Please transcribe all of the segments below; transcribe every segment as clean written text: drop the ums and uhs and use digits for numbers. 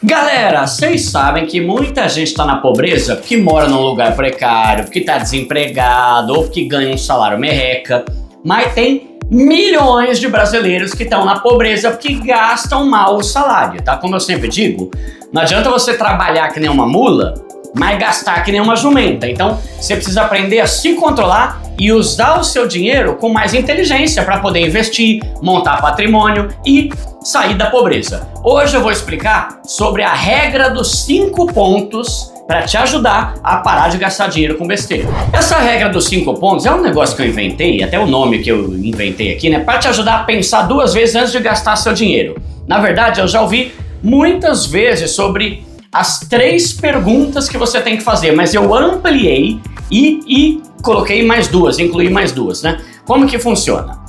Galera, vocês sabem que muita gente está na pobreza porque mora num lugar precário, porque está desempregado ou porque ganha um salário merreca, mas tem milhões de brasileiros que estão na pobreza porque gastam mal o salário, tá? Como eu sempre digo, não adianta você trabalhar que nem uma mula, mas gastar que nem uma jumenta. Então, você precisa aprender a se controlar e usar o seu dinheiro com mais inteligência para poder investir, montar patrimônio e sair da pobreza. Hoje eu vou explicar sobre a regra dos 5 pontos para te ajudar a parar de gastar dinheiro com besteira. Essa regra dos 5 pontos é um negócio que eu inventei, até o nome que eu inventei aqui, né? Para te ajudar a pensar 2 vezes antes de gastar seu dinheiro. Na verdade, eu já ouvi muitas vezes sobre as 3 perguntas que você tem que fazer, mas eu ampliei e coloquei mais 2, incluí mais 2, né? Como que funciona?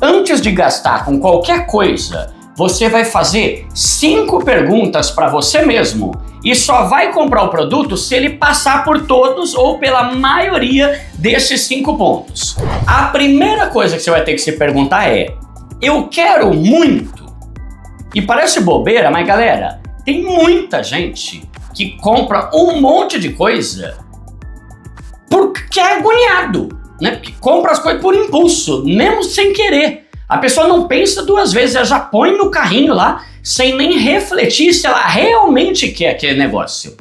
Antes de gastar com qualquer coisa, você vai fazer 5 perguntas para você mesmo e só vai comprar o produto se ele passar por todos ou pela maioria desses 5 pontos. A primeira coisa que você vai ter que se perguntar é: eu quero muito? E parece bobeira, mas galera, tem muita gente que compra um monte de coisa porque é agoniado, né? Porque compra as coisas por impulso, mesmo sem querer. A pessoa não pensa 2 vezes, ela já põe no carrinho lá, sem nem refletir se ela realmente quer aquele negócio.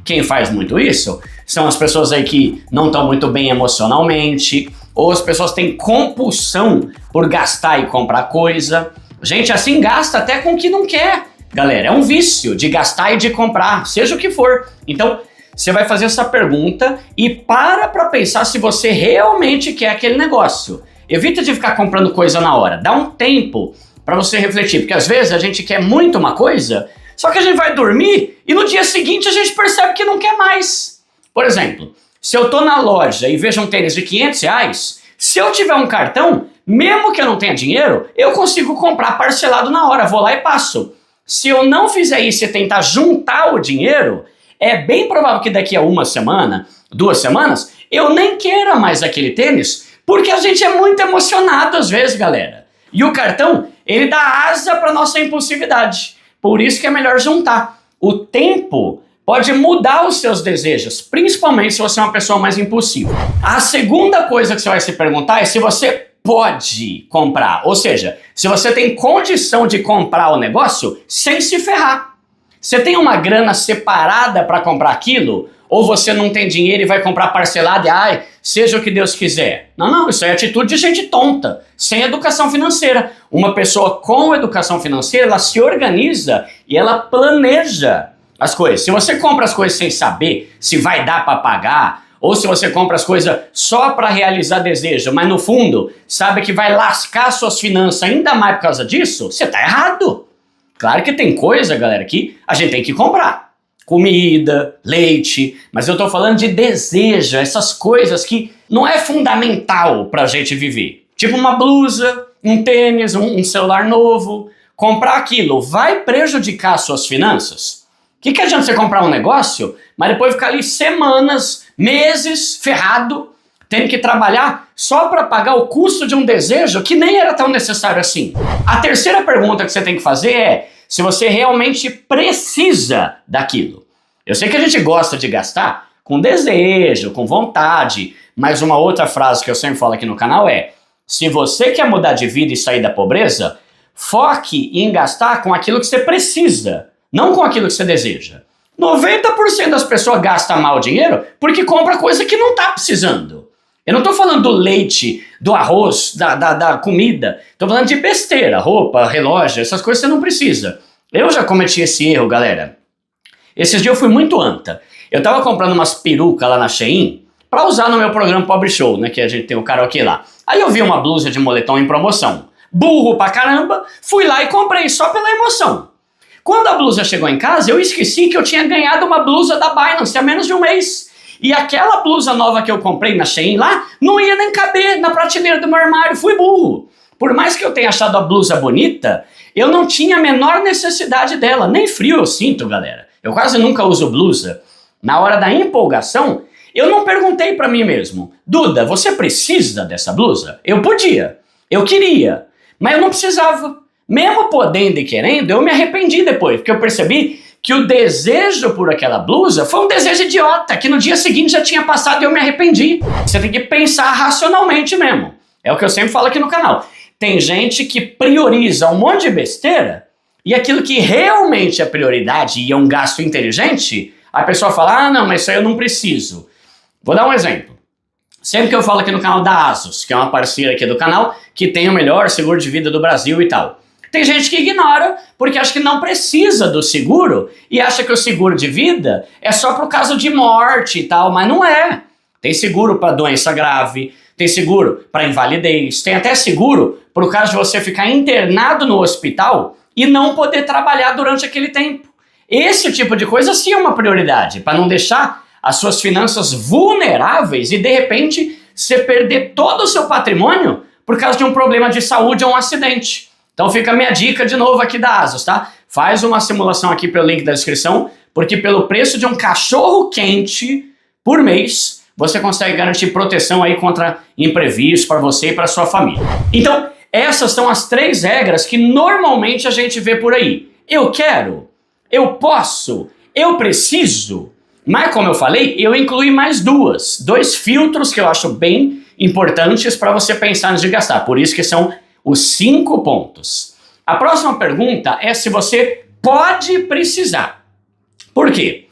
Quem faz muito isso são as pessoas aí que não estão muito bem emocionalmente, ou as pessoas têm compulsão por gastar e comprar coisa. Gente assim gasta até com o que não quer. Galera, é um vício de gastar e de comprar, seja o que for. Então, você vai fazer essa pergunta e para pensar se você realmente quer aquele negócio. Evita de ficar comprando coisa na hora. Dá um tempo para você refletir, porque às vezes a gente quer muito uma coisa, só que a gente vai dormir e no dia seguinte a gente percebe que não quer mais. Por exemplo, se eu tô na loja e vejo um tênis de R$500, se eu tiver um cartão, mesmo que eu não tenha dinheiro, eu consigo comprar parcelado na hora, vou lá e passo. Se eu não fizer isso e tentar juntar o dinheiro, é bem provável que daqui a 1 semana, 2 semanas, eu nem queira mais aquele tênis, porque a gente é muito emocionado às vezes, galera. E o cartão, ele dá asa para nossa impulsividade. Por isso que é melhor juntar. O tempo pode mudar os seus desejos, principalmente se você é uma pessoa mais impulsiva. A segunda coisa que você vai se perguntar é se você pode comprar, ou seja, se você tem condição de comprar o negócio sem se ferrar. Você tem uma grana separada para comprar aquilo? Ou você não tem dinheiro e vai comprar parcelado e seja o que Deus quiser? Não, isso é atitude de gente tonta, sem educação financeira. Uma pessoa com educação financeira, ela se organiza e ela planeja as coisas. Se você compra as coisas sem saber se vai dar para pagar, ou se você compra as coisas só para realizar desejo, mas no fundo sabe que vai lascar suas finanças ainda mais por causa disso, você tá errado. Claro que tem coisa, galera, que a gente tem que comprar. Comida, leite, mas eu tô falando de desejo, essas coisas que não é fundamental pra gente viver. Tipo uma blusa, um tênis, um celular novo. Comprar aquilo vai prejudicar suas finanças? O que adianta você comprar um negócio, mas depois ficar ali semanas, meses, ferrado, tendo que trabalhar só para pagar o custo de um desejo que nem era tão necessário assim? A terceira pergunta que você tem que fazer é se você realmente precisa daquilo. Eu sei que a gente gosta de gastar com desejo, com vontade, mas uma outra frase que eu sempre falo aqui no canal é: se você quer mudar de vida e sair da pobreza, foque em gastar com aquilo que você precisa, não com aquilo que você deseja. 90% das pessoas gastam mal dinheiro porque compra coisa que não está precisando. Eu não estou falando do leite, do arroz, da comida. Estou falando de besteira, roupa, relógio, essas coisas você não precisa. Eu já cometi esse erro, galera. Esses dias eu fui muito anta. Eu estava comprando umas perucas lá na Shein para usar no meu programa Pobre Show, né? Que a gente tem o karaokê lá. Aí eu vi uma blusa de moletom em promoção. Burro pra caramba, fui lá e comprei só pela emoção. Quando a blusa chegou em casa, eu esqueci que eu tinha ganhado uma blusa da Binance há menos de 1 mês. E aquela blusa nova que eu comprei na Shein lá, não ia nem caber na prateleira do meu armário, fui burro. Por mais que eu tenha achado a blusa bonita, eu não tinha a menor necessidade dela, nem frio eu sinto, galera. Eu quase nunca uso blusa. Na hora da empolgação, eu não perguntei pra mim mesmo: Duda, você precisa dessa blusa? Eu podia, eu queria, mas eu não precisava. Mesmo podendo e querendo, eu me arrependi depois, porque eu percebi que o desejo por aquela blusa foi um desejo idiota, que no dia seguinte já tinha passado e eu me arrependi. Você tem que pensar racionalmente mesmo. É o que eu sempre falo aqui no canal. Tem gente que prioriza um monte de besteira e aquilo que realmente é prioridade e é um gasto inteligente, a pessoa fala, ah não, mas isso aí eu não preciso. Vou dar um exemplo. Sempre que eu falo aqui no canal da Asus, que é uma parceira aqui do canal, que tem o melhor seguro de vida do Brasil e tal. Tem gente que ignora porque acha que não precisa do seguro e acha que o seguro de vida é só por caso de morte e tal, mas não é. Tem seguro para doença grave, tem seguro para invalidez, tem até seguro por caso de você ficar internado no hospital e não poder trabalhar durante aquele tempo. Esse tipo de coisa sim é uma prioridade, para não deixar as suas finanças vulneráveis e de repente você perder todo o seu patrimônio por causa de um problema de saúde ou um acidente. Então fica a minha dica de novo aqui da Asus, tá? Faz uma simulação aqui pelo link da descrição, porque pelo preço de um cachorro quente por mês, você consegue garantir proteção aí contra imprevistos para você e para sua família. Então, essas são as 3 regras que normalmente a gente vê por aí. Eu quero, eu posso, eu preciso. Mas como eu falei, eu incluí mais 2 filtros que eu acho bem importantes para você pensar antes de gastar. Por isso que são os 5 pontos. A próxima pergunta é se você pode precisar. Por quê?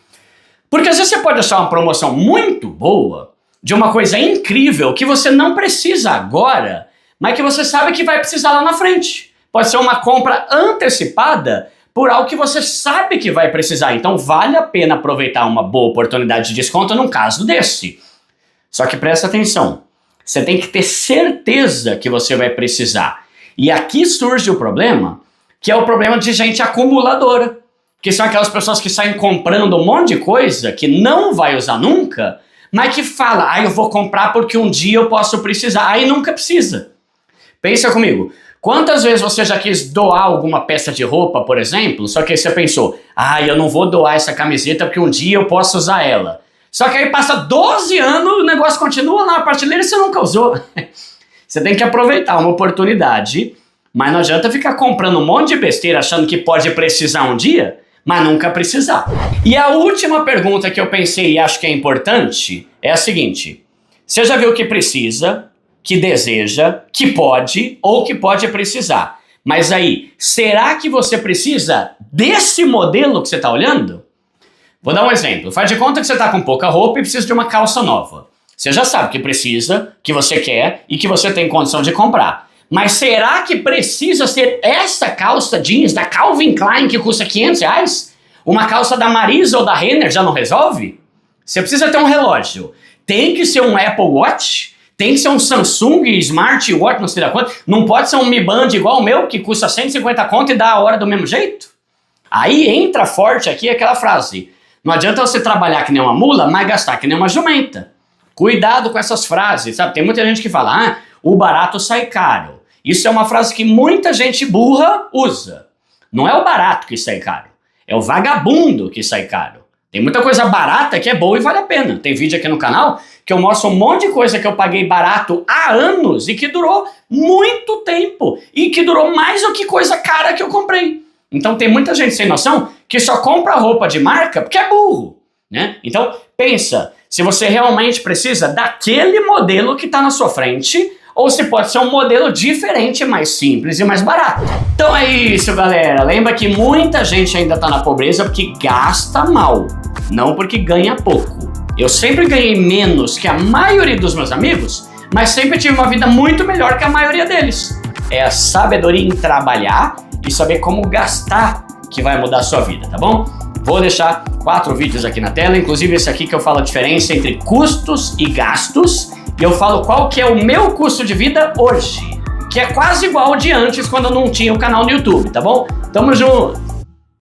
Porque às vezes você pode achar uma promoção muito boa, de uma coisa incrível, que você não precisa agora, mas que você sabe que vai precisar lá na frente. Pode ser uma compra antecipada por algo que você sabe que vai precisar. Então vale a pena aproveitar uma boa oportunidade de desconto num caso desse. Só que presta atenção. Você tem que ter certeza que você vai precisar. E aqui surge o problema, que é o problema de gente acumuladora. Que são aquelas pessoas que saem comprando um monte de coisa que não vai usar nunca, mas que fala, eu vou comprar porque um dia eu posso precisar. Aí nunca precisa. Pensa comigo. Quantas vezes você já quis doar alguma peça de roupa, por exemplo, só que aí você pensou, eu não vou doar essa camiseta porque um dia eu posso usar ela. Só que aí passa 12 anos, o negócio continua lá na prateleira e você nunca usou. Você tem que aproveitar uma oportunidade, mas não adianta ficar comprando um monte de besteira achando que pode precisar um dia, mas nunca precisar. E a última pergunta que eu pensei e acho que é importante é a seguinte. Você já viu que precisa, que deseja, que pode ou que pode precisar. Mas aí, será que você precisa desse modelo que você está olhando? Vou dar um exemplo. Faz de conta que você está com pouca roupa e precisa de uma calça nova. Você já sabe que precisa, que você quer e que você tem condição de comprar. Mas será que precisa ser essa calça jeans da Calvin Klein que custa R$500? Uma calça da Marisa ou da Renner já não resolve? Você precisa ter um relógio. Tem que ser um Apple Watch? Tem que ser um Samsung Smart Watch, não sei da quanto? Não pode ser um Mi Band igual o meu, que custa 150 conto e dá a hora do mesmo jeito? Aí entra forte aqui aquela frase. Não adianta você trabalhar que nem uma mula, mas gastar que nem uma jumenta. Cuidado com essas frases, sabe? Tem muita gente que fala, o barato sai caro. Isso é uma frase que muita gente burra usa. Não é o barato que sai caro, é o vagabundo que sai caro. Tem muita coisa barata que é boa e vale a pena. Tem vídeo aqui no canal que eu mostro um monte de coisa que eu paguei barato há anos e que durou muito tempo. E que durou mais do que coisa cara que eu comprei. Então tem muita gente sem noção que só compra roupa de marca porque é burro, né? Então pensa, se você realmente precisa daquele modelo que está na sua frente, ou se pode ser um modelo diferente, mais simples e mais barato. Então é isso, galera. Lembra que muita gente ainda está na pobreza porque gasta mal, não porque ganha pouco. Eu sempre ganhei menos que a maioria dos meus amigos, mas sempre tive uma vida muito melhor que a maioria deles. É a sabedoria em trabalhar e saber como gastar que vai mudar a sua vida, tá bom? Vou deixar 4 vídeos aqui na tela, inclusive esse aqui que eu falo a diferença entre custos e gastos, e eu falo qual que é o meu custo de vida hoje, que é quase igual ao de antes quando eu não tinha o canal no YouTube, tá bom? Tamo junto!